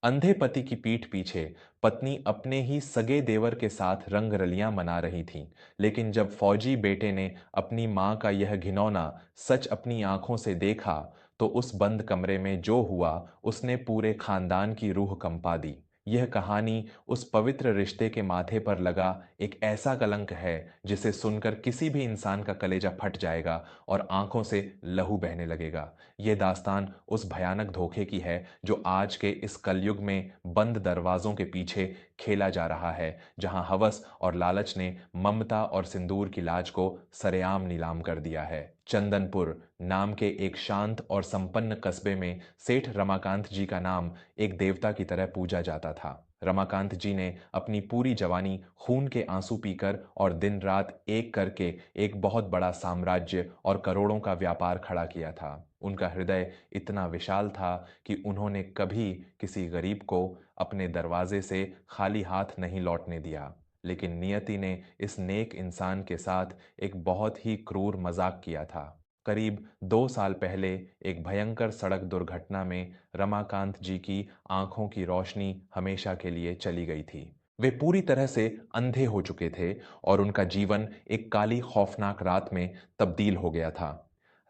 अंधे पति की पीठ पीछे पत्नी अपने ही सगे देवर के साथ रंगरलियां मना रही थीं, लेकिन जब फौजी बेटे ने अपनी मां का यह घिनौना सच अपनी आंखों से देखा, तो उस बंद कमरे में जो हुआ उसने पूरे खानदान की रूह कंपा दी। यह कहानी उस पवित्र रिश्ते के माथे पर लगा एक ऐसा कलंक है जिसे सुनकर किसी भी इंसान का कलेजा फट जाएगा और आंखों से लहू बहने लगेगा। यह दास्तान उस भयानक धोखे की है जो आज के इस कलयुग में बंद दरवाजों के पीछे खेला जा रहा है, जहां हवस और लालच ने ममता और सिंदूर की लाज को सरेआम नीलाम कर दिया है। चंदनपुर नाम के एक शांत और संपन्न कस्बे में सेठ रमाकांत जी का नाम एक देवता की तरह पूजा जाता था। रमाकांत जी ने अपनी पूरी जवानी खून के आंसू पीकर और दिन रात एक करके एक बहुत बड़ा साम्राज्य और करोड़ों का व्यापार खड़ा किया था। उनका हृदय इतना विशाल था कि उन्होंने कभी किसी गरीब को अपने दरवाजे से खाली हाथ नहीं लौटने दिया। लेकिन नियति ने इस नेक इंसान के साथ एक बहुत ही क्रूर मजाक किया था। करीब 2 साल पहले एक भयंकर सड़क दुर्घटना में रमाकांत जी की आंखों की रोशनी हमेशा के लिए चली गई थी। वे पूरी तरह से अंधे हो चुके थे और उनका जीवन एक काली खौफनाक रात में तब्दील हो गया था।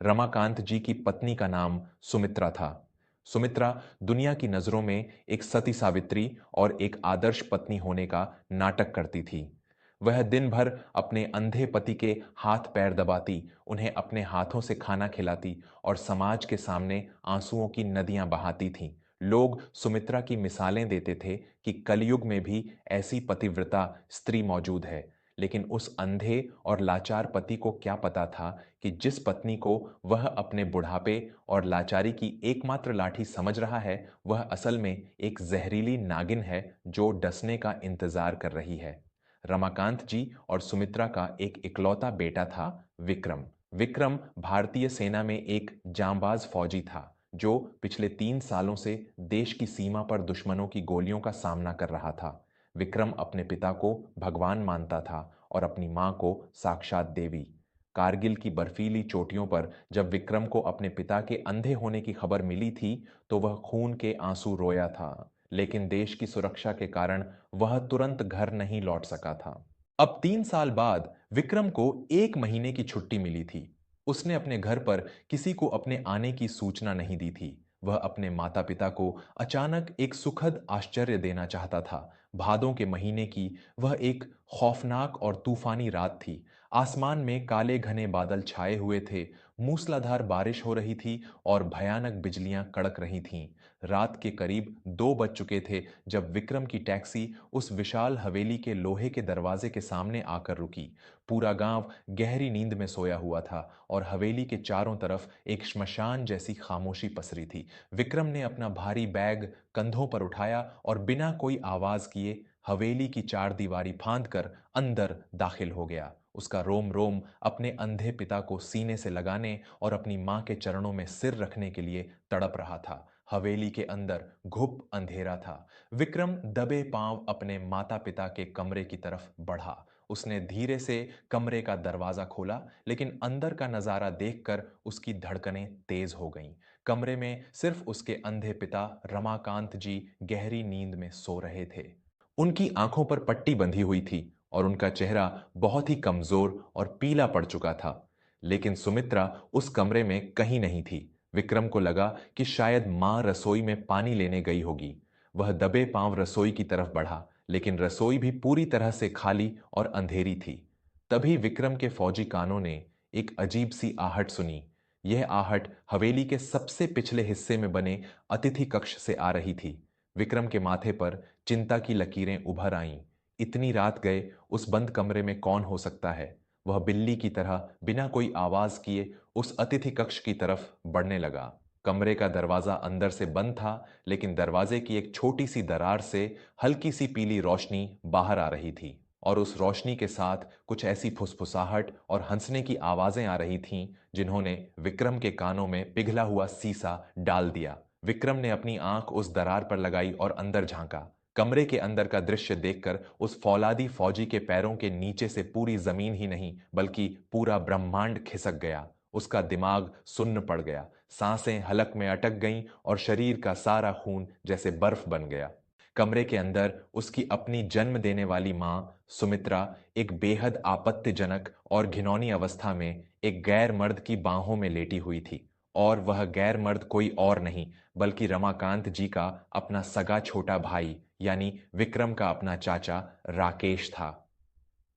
रमाकांत जी की पत्नी का नाम सुमित्रा था। सुमित्रा दुनिया की नजरों में एक सती सावित्री और एक आदर्श पत्नी होने का नाटक करती थी। वह दिन भर अपने अंधे पति के हाथ पैर दबाती, उन्हें अपने हाथों से खाना खिलाती और समाज के सामने आंसुओं की नदियां बहाती थीं। लोग सुमित्रा की मिसालें देते थे कि कलयुग में भी ऐसी पतिव्रता स्त्री मौजूद है। लेकिन उस अंधे और लाचार पति को क्या पता था कि जिस पत्नी को वह अपने बुढ़ापे और लाचारी की एकमात्र लाठी समझ रहा है, वह असल में एक जहरीली नागिन है जो डसने का इंतजार कर रही है। रमाकांत जी और सुमित्रा का एक इकलौता बेटा था, विक्रम। विक्रम भारतीय सेना में एक जांबाज फौजी था जो पिछले 3 सालों से देश की सीमा पर दुश्मनों की गोलियों का सामना कर रहा था। विक्रम अपने पिता को भगवान मानता था और अपनी मां को साक्षात देवी। कारगिल की बर्फीली चोटियों पर जब विक्रम को अपने पिता के अंधे होने की खबर मिली थी, तो वह खून के आंसू रोया था। लेकिन देश की सुरक्षा के कारण वह तुरंत घर नहीं लौट सका था। अब 3 साल बाद विक्रम को 1 महीने की छुट्टी मिली थी। उसने अपने घर पर किसी को अपने आने की सूचना नहीं दी थी। वह अपने माता पिता को अचानक एक सुखद आश्चर्य देना चाहता था। भादों के महीने की वह एक खौफनाक और तूफानी रात थी। आसमान में काले घने बादल छाए हुए थे, मूसलाधार बारिश हो रही थी और भयानक बिजलियां कड़क रही थीं। रात के करीब 2 बज चुके थे जब विक्रम की टैक्सी उस विशाल हवेली के लोहे के दरवाजे के सामने आकर रुकी। पूरा गांव गहरी नींद में सोया हुआ था और हवेली के चारों तरफ एक श्मशान जैसी खामोशी पसरी थी। विक्रम ने अपना भारी बैग कंधों पर उठाया और बिना कोई आवाज किए हवेली की चारदीवारी फांद कर अंदर दाखिल हो गया। उसका रोम रोम अपने अंधे पिता को सीने से लगाने और अपनी मां के चरणों में सिर रखने के लिए तड़प रहा था। हवेली के अंदर घुप अंधेरा था। विक्रम दबे पांव अपने माता पिता के कमरे की तरफ बढ़ा। उसने धीरे से कमरे का दरवाजा खोला, लेकिन अंदर का नजारा देखकर उसकी धड़कनें तेज हो गईं। कमरे में सिर्फ उसके अंधे पिता रमाकांत जी गहरी नींद में सो रहे थे। उनकी आंखों पर पट्टी बंधी हुई थी और उनका चेहरा बहुत ही कमजोर और पीला पड़ चुका था। लेकिन सुमित्रा उस कमरे में कहीं नहीं थी। विक्रम को लगा कि शायद मां रसोई में पानी लेने गई होगी। वह दबे पांव रसोई की तरफ बढ़ा, लेकिन रसोई भी पूरी तरह से खाली और अंधेरी थी। तभी विक्रम के फौजी कानों ने एक अजीब सी आहट सुनी। यह आहट हवेली के सबसे पिछले हिस्से में बने अतिथि कक्ष से आ रही थी। विक्रम के माथे पर चिंता की लकीरें उभर आईं। इतनी रात गए उस बंद कमरे में कौन हो सकता है? वह बिल्ली की तरह बिना कोई आवाज किए उस अतिथि कक्ष की तरफ बढ़ने लगा। कमरे का दरवाजा अंदर से बंद था, लेकिन दरवाजे की एक छोटी सी दरार से हल्की सी पीली रोशनी बाहर आ रही थी और उस रोशनी के साथ कुछ ऐसी फुसफुसाहट और हंसने की आवाजें आ रही थीं जिन्होंने विक्रम के कानों में पिघला हुआ सीसा डाल दिया। विक्रम ने अपनी आंख उस दरार पर लगाई और अंदर झांका। कमरे के अंदर का दृश्य देखकर उस फौलादी फौजी के पैरों के नीचे से पूरी जमीन ही नहीं बल्कि पूरा ब्रह्मांड खिसक गया। उसका दिमाग सुन्न पड़ गया। सांसें हलक में अटक गईं और शरीर का सारा खून जैसे बर्फ बन गया। कमरे के अंदर उसकी अपनी जन्म देने वाली मां सुमित्रा एक बेहद आपत्तिजनक और घिनौनी अवस्था में एक गैर मर्द की बाहों में लेटी हुई थी। और वह गैर मर्द कोई और नहीं बल्कि रमाकांत जी का अपना सगा छोटा भाई यानी विक्रम का अपना चाचा राकेश था।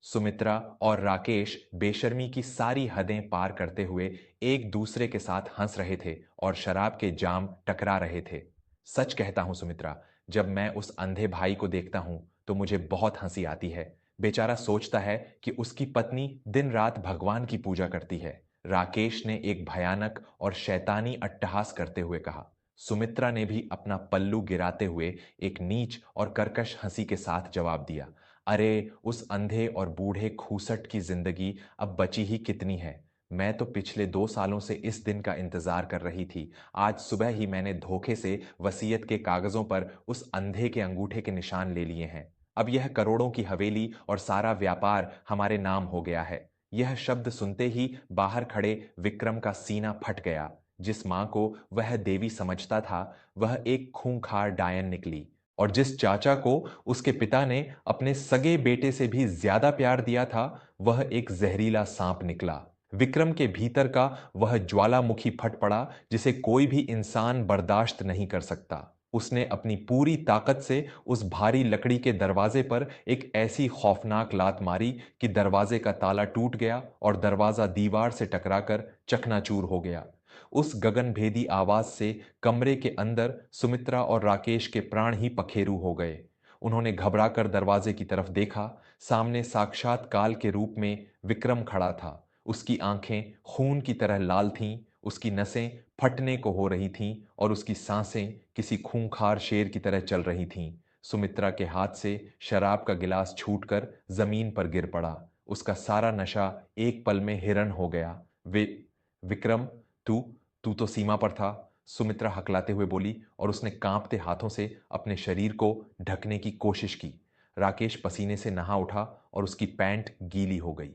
सुमित्रा और राकेश बेशर्मी की सारी हदें पार करते हुए एक दूसरे के साथ हंस रहे थे और शराब के जाम टकरा रहे थे। सच कहता हूं सुमित्रा, जब मैं उस अंधे भाई को देखता हूं तो मुझे बहुत हंसी आती है। बेचारा सोचता है कि उसकी पत्नी दिन रात भगवान की पूजा करती है। राकेश ने एक भयानक और शैतानी अट्टहास करते हुए कहा। सुमित्रा ने भी अपना पल्लू गिराते हुए एक नीच और कर्कश हंसी के साथ जवाब दिया। अरे उस अंधे और बूढ़े खूसट की जिंदगी अब बची ही कितनी है। मैं तो पिछले 2 सालों से इस दिन का इंतजार कर रही थी। आज सुबह ही मैंने धोखे से वसीयत के कागजों पर उस अंधे के अंगूठे के निशान ले लिए हैं। अब यह करोड़ों की हवेली और सारा व्यापार हमारे नाम हो गया है। यह शब्द सुनते ही बाहर खड़े विक्रम का सीना फट गया। जिस मां को वह देवी समझता था वह एक खूंखार डायन निकली। और जिस चाचा को उसके पिता ने अपने सगे बेटे से भी ज्यादा प्यार दिया था वह एक जहरीला सांप निकला। विक्रम के भीतर का वह ज्वालामुखी फट पड़ा जिसे कोई भी इंसान बर्दाश्त नहीं कर सकता। उसने अपनी पूरी ताकत से उस भारी लकड़ी के दरवाजे पर एक ऐसी खौफनाक लात मारी कि दरवाजे का ताला टूट गया और दरवाजा दीवार से टकराकर चकनाचूर हो गया। उस गगनभेदी आवाज से कमरे के अंदर सुमित्रा और राकेश के प्राण ही पखेरु हो गए। उन्होंने घबराकर दरवाजे की तरफ देखा। सामने साक्षात काल के रूप में विक्रम खड़ा था। उसकी आंखें खून की तरह लाल थीं, उसकी नसें फटने को हो रही थीं और उसकी सांसें किसी खूंखार शेर की तरह चल रही थीं। सुमित्रा के हाथ से शराब का गिलास छूटकर जमीन पर गिर पड़ा। उसका सारा नशा एक पल में हिरण हो गया। वे विक्रम, तू तू तो सीमा पर था, सुमित्रा हकलाते हुए बोली और उसने कांपते हाथों से अपने शरीर को ढकने की कोशिश की। राकेश पसीने से नहा उठा और उसकी पैंट गीली हो गई।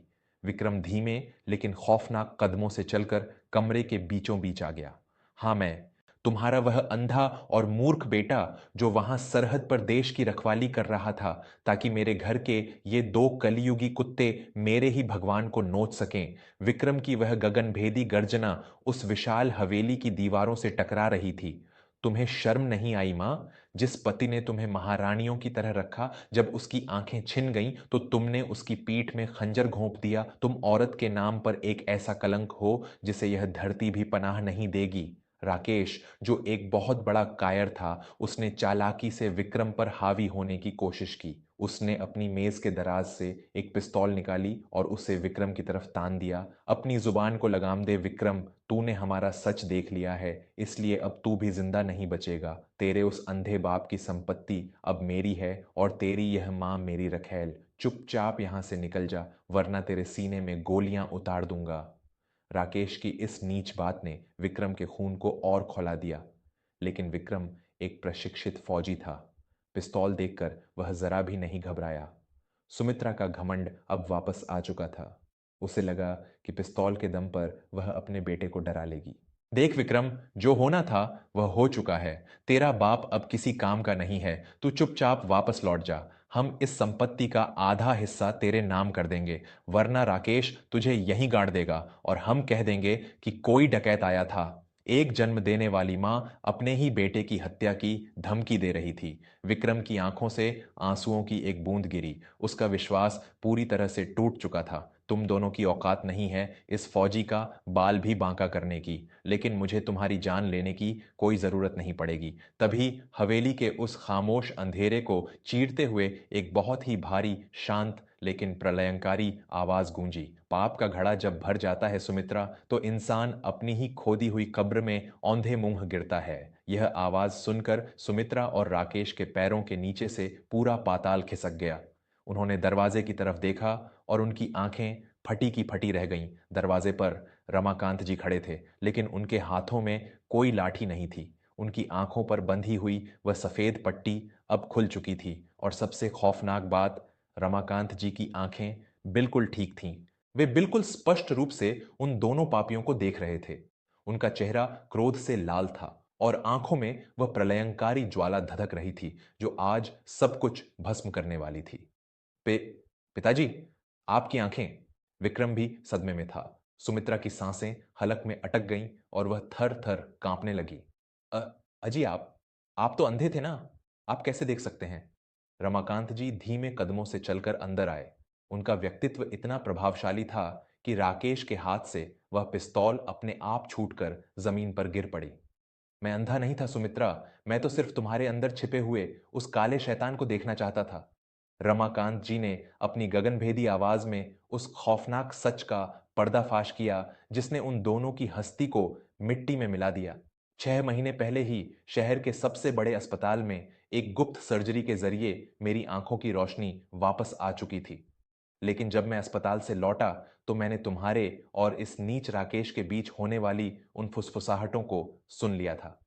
विक्रम धीमे लेकिन खौफनाक कदमों से चलकर कमरे के बीचों बीच आ गया। हाँ, मैं तुम्हारा वह अंधा और मूर्ख बेटा जो वहां सरहद पर देश की रखवाली कर रहा था ताकि मेरे घर के ये 2 कलियुगी कुत्ते मेरे ही भगवान को नोच सकें। विक्रम की वह गगनभेदी गर्जना उस विशाल हवेली की दीवारों से टकरा रही थी। तुम्हें शर्म नहीं आई मां? जिस पति ने तुम्हें महारानियों की तरह रखा, जब उसकी आंखें छिन गईं तो तुमने उसकी पीठ में खंजर घोंप दिया। तुम औरत के नाम पर एक ऐसा कलंक हो जिसे यह धरती भी पनाह नहीं देगी। राकेश, जो एक बहुत बड़ा कायर था, उसने चालाकी से विक्रम पर हावी होने की कोशिश की। उसने अपनी मेज के दराज से एक पिस्तौल निकाली और उसे विक्रम की तरफ तान दिया। अपनी जुबान को लगाम दे विक्रम, तूने हमारा सच देख लिया है, इसलिए अब तू भी जिंदा नहीं बचेगा। तेरे उस अंधे बाप की संपत्ति अब मेरी है और तेरी यह मां मेरी रखैल। चुपचाप यहां से निकल जा, वरना तेरे सीने में गोलियां उतार दूंगा। राकेश की इस नीच बात ने विक्रम के खून को और खौला दिया। लेकिन विक्रम एक प्रशिक्षित फौजी था। पिस्तौल देखकर वह जरा भी नहीं घबराया। सुमित्रा का घमंड अब वापस आ चुका था। उसे लगा कि पिस्तौल के दम पर वह अपने बेटे को डरा लेगी। देख विक्रम, जो होना था वह हो चुका है। तेरा बाप अब किसी काम का नहीं है। तू चुपचाप वापस लौट जा। हम इस संपत्ति का आधा हिस्सा तेरे नाम कर देंगे, वरना राकेश तुझे यहीं गाड़ देगा और हम कह देंगे कि कोई डकैत आया था। एक जन्म देने वाली मां अपने ही बेटे की हत्या की धमकी दे रही थी। विक्रम की आंखों से आंसुओं की एक बूंद गिरी। उसका विश्वास पूरी तरह से टूट चुका था। तुम दोनों की औकात नहीं है इस फौजी का बाल भी बांका करने की, लेकिन मुझे तुम्हारी जान लेने की कोई जरूरत नहीं पड़ेगी। तभी हवेली के उस खामोश अंधेरे को चीरते हुए एक बहुत ही भारी, शांत लेकिन प्रलयंकारी आवाज गूंजी। पाप का घड़ा जब भर जाता है सुमित्रा, तो इंसान अपनी ही खोदी हुई कब्र में औंधे मुंह गिरता है। यह आवाज सुनकर सुमित्रा और राकेश के पैरों के नीचे से पूरा पाताल खिसक गया। उन्होंने दरवाजे की तरफ देखा और उनकी आंखें फटी की फटी रह गईं। दरवाजे पर रमाकांत जी खड़े थे, लेकिन उनके हाथों में कोई लाठी नहीं थी। उनकी आंखों पर बंधी हुई वह सफेद पट्टी अब खुल चुकी थी और सबसे खौफनाक बात, रमाकांत जी की आंखें बिल्कुल ठीक थीं। वे बिल्कुल स्पष्ट रूप से उन दोनों पापियों को देख रहे थे। उनका चेहरा क्रोध से लाल था और आंखों में वह प्रलयंकारी ज्वाला धधक रही थी जो आज सब कुछ भस्म करने वाली थी। पे पिताजी, आपकी आंखें। विक्रम भी सदमे में था। सुमित्रा की सांसें हलक में अटक गईं और वह थर थर कांपने लगी। "अ, अजी, आप तो अंधे थे ना, आप कैसे देख सकते हैं?" रमाकांत जी धीमे कदमों से चलकर अंदर आए। उनका व्यक्तित्व इतना प्रभावशाली था कि राकेश के हाथ से वह पिस्तौल अपने आप छूटकर जमीन पर गिर पड़ी। "मैं अंधा नहीं था सुमित्रा, मैं तो सिर्फ तुम्हारे अंदर छिपे हुए उस काले शैतान को देखना चाहता था।" रमाकांत जी ने अपनी गगनभेदी आवाज में उस खौफनाक सच का पर्दाफाश किया जिसने उन दोनों की हस्ती को मिट्टी में मिला दिया। 6 महीने पहले ही शहर के सबसे बड़े अस्पताल में एक गुप्त सर्जरी के जरिए मेरी आंखों की रोशनी वापस आ चुकी थी। लेकिन जब मैं अस्पताल से लौटा तो मैंने तुम्हारे और इस नीच राकेश के बीच होने वाली उन फुसफुसाहटों को सुन लिया था।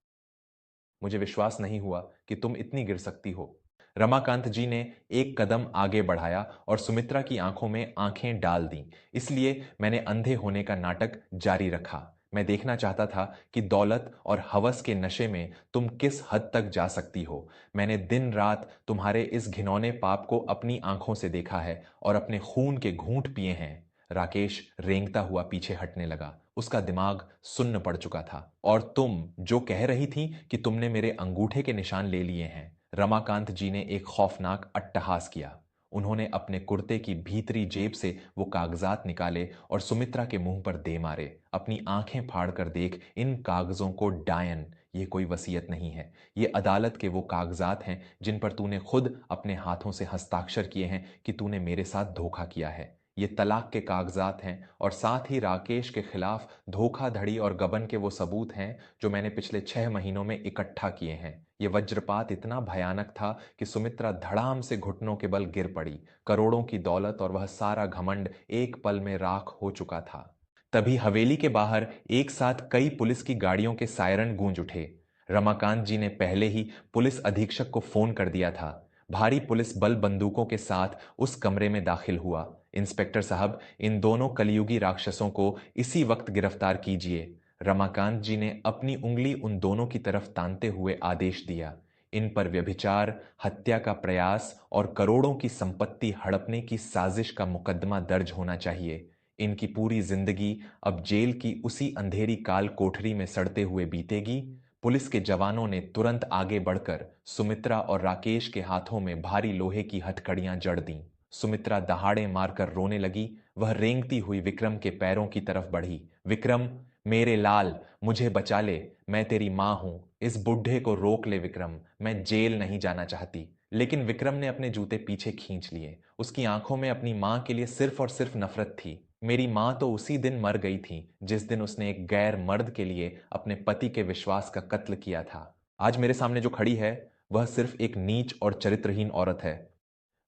मुझे विश्वास नहीं हुआ कि तुम इतनी गिर सकती हो। रमाकांत जी ने एक कदम आगे बढ़ाया और सुमित्रा की आंखों में आंखें डाल दी। "इसलिए मैंने अंधे होने का नाटक जारी रखा। मैं देखना चाहता था कि दौलत और हवस के नशे में तुम किस हद तक जा सकती हो। मैंने दिन रात तुम्हारे इस घिनौने पाप को अपनी आंखों से देखा है और अपने खून के घूंट पिए हैं।" राकेश रेंगता हुआ पीछे हटने लगा। उसका दिमाग सुन्न पड़ चुका था। "और तुम जो कह रही थी कि तुमने मेरे अंगूठे के निशान ले लिए हैं।" रमाकांत जी ने एक खौफनाक अट्टहास किया। उन्होंने अपने कुर्ते की भीतरी जेब से वो कागजात निकाले और सुमित्रा के मुंह पर दे मारे। "अपनी आंखें फाड़ कर देख इन कागजों को, डायन। ये कोई वसीयत नहीं है। ये अदालत के वो कागजात हैं जिन पर तूने खुद अपने हाथों से हस्ताक्षर किए हैं कि तूने मेरे साथ धोखा किया है। ये तलाक के कागजात हैं और साथ ही राकेश के खिलाफ धोखाधड़ी और गबन के वो सबूत हैं जो मैंने पिछले 6 महीनों में इकट्ठा किए हैं।" ये वज्रपात इतना भयानक था कि सुमित्रा धड़ाम से घुटनों के बल गिर पड़ी। करोड़ों की दौलत और वह सारा घमंड एक पल में राख हो चुका था। तभी हवेली के बाहर एक साथ कई पुलिस की गाड़ियों के सायरन गूंज उठे। रमाकांत जी ने पहले ही पुलिस अधीक्षक को फोन कर दिया था। भारी पुलिस बल बंदूकों के साथ उस कमरे में दाखिल हुआ। "इंस्पेक्टर साहब, इन दोनों कलयुगी राक्षसों को इसी वक्त गिरफ्तार कीजिए।" रमाकांत जी ने अपनी उंगली उन दोनों की तरफ तानते हुए आदेश दिया। "इन पर व्यभिचार, हत्या का प्रयास और करोड़ों की संपत्ति हड़पने की साजिश का मुकदमा दर्ज होना चाहिए। इनकी पूरी जिंदगी अब जेल की उसी अंधेरी काल कोठरी में सड़ते हुए बीतेगी।" पुलिस के जवानों ने तुरंत आगे बढ़कर सुमित्रा और राकेश के हाथों में भारी लोहे की हथकड़ियां जड़ दीं। सुमित्रा दहाड़े मारकर रोने लगी। वह रेंगती हुई विक्रम के पैरों की तरफ बढ़ी। "विक्रम, मेरे लाल, मुझे बचा ले। मैं तेरी मां हूं। इस बुढ़े को रोक ले विक्रम, मैं जेल नहीं जाना चाहती।" लेकिन विक्रम ने अपने जूते पीछे खींच लिए। उसकी आंखों में अपनी मां के लिए सिर्फ और सिर्फ नफरत थी। "मेरी मां तो उसी दिन मर गई थी जिस दिन उसने एक गैर मर्द के लिए अपने पति के विश्वास का कत्ल किया था। आज मेरे सामने जो खड़ी है वह सिर्फ एक नीच और चरित्रहीन औरत है।"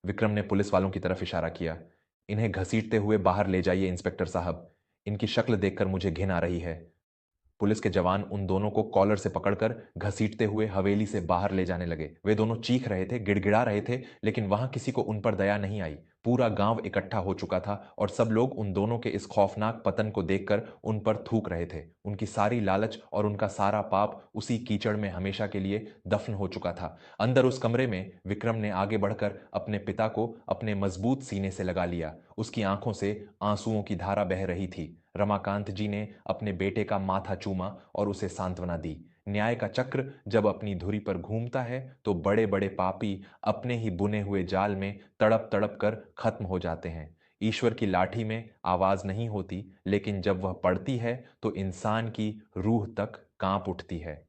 विक्रम ने पुलिस वालों की तरफ इशारा किया। "इन्हें घसीटते हुए बाहर ले जाइए इंस्पेक्टर साहब। इनकी शक्ल देखकर मुझे घिन आ रही है।" पुलिस के जवान उन दोनों को कॉलर से पकड़कर घसीटते हुए हवेली से बाहर ले जाने लगे। वे दोनों चीख रहे थे, गिड़गिड़ा रहे थे, लेकिन वहां किसी को उन पर दया नहीं आई। पूरा गांव इकट्ठा हो चुका था और सब लोग उन दोनों के इस खौफनाक पतन को देखकर उन पर थूक रहे थे। उनकी सारी लालच और उनका सारा पाप उसी कीचड़ में हमेशा के लिए दफन हो चुका था। अंदर उस कमरे में विक्रम ने आगे बढ़कर अपने पिता को अपने मजबूत सीने से लगा लिया। उसकी आंखों से आंसुओं की धारा बह रही थी। रमाकांत जी ने अपने बेटे का माथा चूमा और उसे सांत्वना दी। न्याय का चक्र जब अपनी धुरी पर घूमता है तो बड़े बड़े पापी अपने ही बुने हुए जाल में तड़प तड़प कर खत्म हो जाते हैं। ईश्वर की लाठी में आवाज नहीं होती, लेकिन जब वह पड़ती है तो इंसान की रूह तक कांप उठती है।